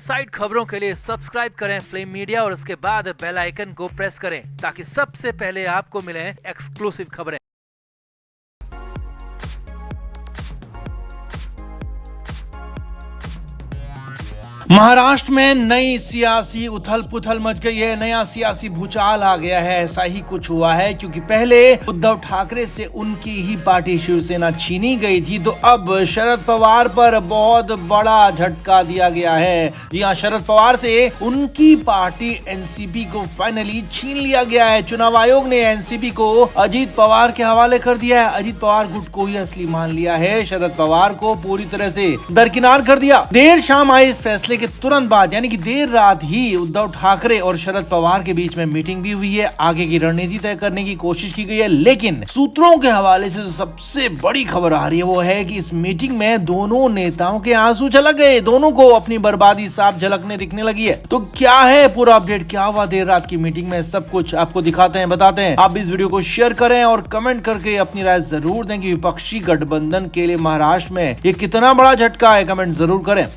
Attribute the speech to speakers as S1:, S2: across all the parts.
S1: Side खबरों के लिए सब्सक्राइब करें फ्लेम मीडिया और उसके बाद बेल आइकन को प्रेस करें ताकि सबसे पहले आपको मिले एक्सक्लूसिव खबरें। महाराष्ट्र में नई सियासी उथल पुथल मच गई है, नया सियासी भूचाल आ गया है। ऐसा ही कुछ हुआ है क्योंकि पहले उद्धव ठाकरे से उनकी ही पार्टी शिवसेना छीनी गई थी, तो अब शरद पवार पर बहुत बड़ा झटका दिया गया है। जी हां, शरद पवार से उनकी पार्टी एनसीपी को फाइनली छीन लिया गया है। चुनाव आयोग ने एनसीपी को अजीत पवार के हवाले कर दिया है। अजीत पवार गुट को ही असली मान लिया है, शरद पवार को पूरी तरह से दरकिनार कर दिया। देर शाम आए इस फैसले के तुरंत बाद यानी कि देर रात ही उद्धव ठाकरे और शरद पवार के बीच में मीटिंग भी हुई है। आगे की रणनीति तय करने की कोशिश की गई है, लेकिन सूत्रों के हवाले से जो सबसे बड़ी खबर आ रही है वो है कि इस मीटिंग में दोनों नेताओं के आंसू झलक गए। दोनों को अपनी बर्बादी साफ झलकने दिखने लगी है। तो क्या है पूरा अपडेट, क्या हुआ देर रात की मीटिंग में, सब कुछ आपको दिखाते हैं, बताते हैं। आप इस वीडियो को शेयर करें और कमेंट करके अपनी राय जरूर दें कि विपक्षी गठबंधन के लिए महाराष्ट्र में ये कितना बड़ा झटका है, कमेंट जरूर करें।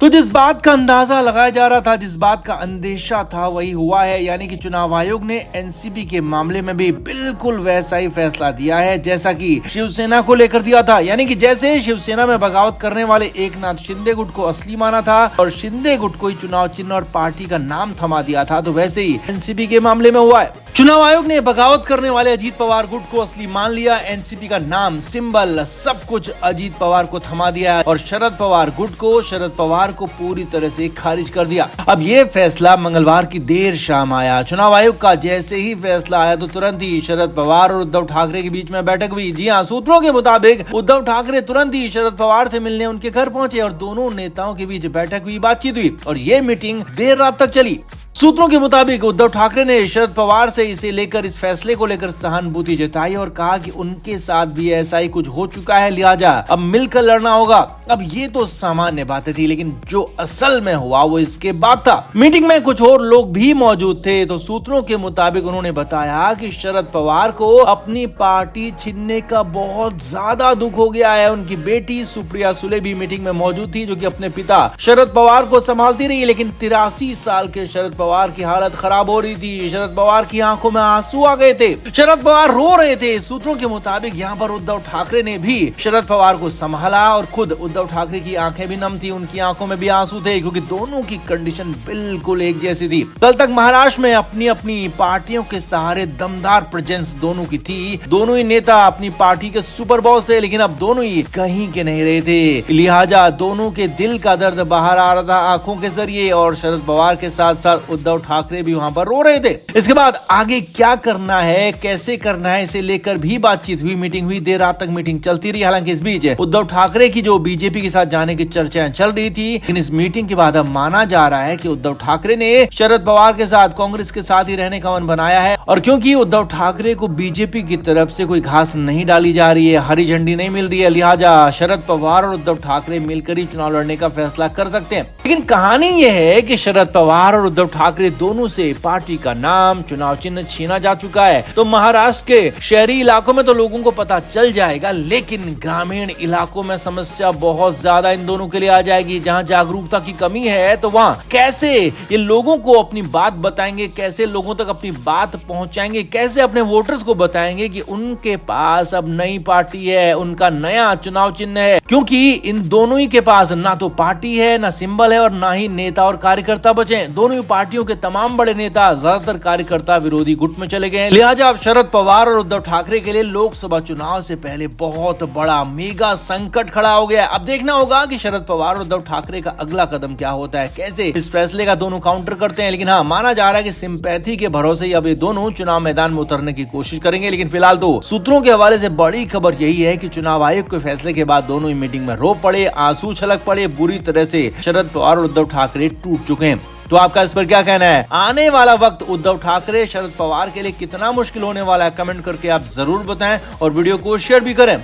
S1: तो जिस बात का अंदाजा लगाया जा रहा था, जिस बात का अंदेशा था, वही हुआ है। यानी कि चुनाव आयोग ने एनसीपी के मामले में भी बिल्कुल वैसा ही फैसला दिया है जैसा कि शिवसेना को लेकर दिया था। यानी कि जैसे शिवसेना में बगावत करने वाले एकनाथ शिंदे गुट को असली माना था और शिंदे गुट को ही चुनाव चिन्ह और पार्टी का नाम थमा दिया था, तो वैसे ही एनसीपी के मामले में हुआ है। चुनाव आयोग ने बगावत करने वाले अजीत पवार गुट को असली मान लिया, एनसीपी का नाम, सिंबल, सब कुछ अजीत पवार को थमा दिया और शरद पवार गुट को, शरद पवार को पूरी तरह से खारिज कर दिया। अब ये फैसला मंगलवार की देर शाम आया। चुनाव आयोग का जैसे ही फैसला आया तो तुरंत ही शरद पवार और उद्धव ठाकरे के बीच में बैठक हुई। जी हाँ, सूत्रों के मुताबिक उद्धव ठाकरे तुरंत ही शरद पवार से मिलने उनके घर पहुंचे और दोनों नेताओं के बीच बैठक हुई, बातचीत हुई और ये मीटिंग देर रात तक चली। सूत्रों के मुताबिक उद्धव ठाकरे ने शरद पवार से इस फैसले को लेकर सहानुभूति जताई और कहा कि उनके साथ भी ऐसा ही कुछ हो चुका है, लिहाजा अब मिलकर लड़ना होगा। अब ये तो सामान्य बातें थी, लेकिन जो असल में हुआ वो इसके बाद था। मीटिंग में कुछ और लोग भी मौजूद थे। तो सूत्रों के मुताबिक उन्होंने बताया कि शरद पवार को अपनी पार्टी छीनने का बहुत ज्यादा दुख हो गया है। उनकी बेटी सुप्रिया सुले भी मीटिंग में मौजूद थी, जो कि अपने पिता शरद पवार को संभालती रही, लेकिन 83 साल के शरद पवार की हालत खराब हो रही थी। शरद पवार की आंखों में आंसू आ गए थे, शरद पवार रो रहे थे। सूत्रों के मुताबिक यहाँ पर उद्धव ठाकरे ने भी शरद पवार को संभाला और खुद उद्धव ठाकरे की आंखें भी नम थी, उनकी आंखों में भी आंसू थे, क्योंकि दोनों की कंडीशन बिल्कुल एक जैसी थी। कल तक महाराष्ट्र में अपनी अपनी पार्टियों के सहारे दमदार प्रेजेंस दोनों की थी। दोनों ही नेता अपनी पार्टी के सुपर बॉस थे, लेकिन अब दोनों ही कहीं के नहीं रहे थे, लिहाजा दोनों के दिल का दर्द बाहर आ रहा था आंखों के जरिए और शरद पवार के साथ साथ उद्धव ठाकरे भी वहां पर रो रहे थे। इसके बाद आगे क्या करना है, कैसे करना है, इसे लेकर भी बातचीत हुई, मीटिंग हुई, देर रात तक मीटिंग चलती रही। हालांकि इस बीच उद्धव ठाकरे की जो बीजेपी के साथ जाने की चर्चाएं चल रही थी, लेकिन इस मीटिंग के बाद अब माना जा रहा है कि उद्धव ठाकरे ने शरद पवार के साथ, कांग्रेस के साथ ही रहने का मन बनाया है। और क्योंकि उद्धव ठाकरे को बीजेपी की तरफ से कोई घास नहीं डाली जा रही है, हरी झंडी नहीं मिल रही है, लिहाजा शरद पवार और उद्धव ठाकरे मिलकर ही चुनाव लड़ने का फैसला कर सकते हैं। लेकिन कहानी यह है कि शरद पवार और उद्धव ठाकरे दोनों से पार्टी का नाम, चुनाव चिन्ह छीना जा चुका है। तो महाराष्ट्र के शहरी इलाकों में तो लोगों को पता चल जाएगा, लेकिन ग्रामीण इलाकों में समस्या बहुत ज्यादा इन दोनों के लिए आ जाएगी। जहां जागरूकता की कमी है, तो वहां कैसे ये लोगों को अपनी बात बताएंगे, कैसे लोगों तक अपनी बात पहुंचाएंगे, कैसे अपने वोटर्स को बताएंगे कि उनके पास अब नई पार्टी है, उनका नया चुनाव चिन्ह है। क्योंकि इन दोनों ही के पास ना तो पार्टी है, ना सिंबल है और ना ही नेता और कार्यकर्ता बचे। दोनों ही पार्टियों के तमाम बड़े नेता, ज्यादातर कार्यकर्ता विरोधी गुट में चले गए हैं। लिहाजा अब शरद पवार और उद्धव ठाकरे के लिए लोकसभा चुनाव से पहले बहुत बड़ा मेगा संकट खड़ा हो गया। अब देखना होगा कि शरद पवार और उद्धव ठाकरे का अगला कदम क्या होता है, कैसे इस फैसले का दोनों काउंटर करते हैं। लेकिन हाँ, माना जा रहा है कि सिंपैथी के भरोसे ही अब ये दोनों चुनाव मैदान में उतरने की कोशिश करेंगे। लेकिन फिलहाल तो सूत्रों के हवाले से बड़ी खबर यही है कि चुनाव आयोग के फैसले के बाद दोनों ही मीटिंग में रो पड़े, आंसू छलक पड़े, बुरी तरह से शरद पवार और उद्धव ठाकरे टूट चुके हैं। तो आपका इस पर क्या कहना है? आने वाला वक्त उद्धव ठाकरे, शरद पवार के लिए कितना मुश्किल होने वाला है, कमेंट करके आप जरूर बताएं और वीडियो को शेयर भी करें।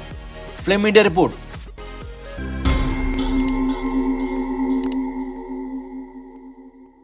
S1: Flame media report.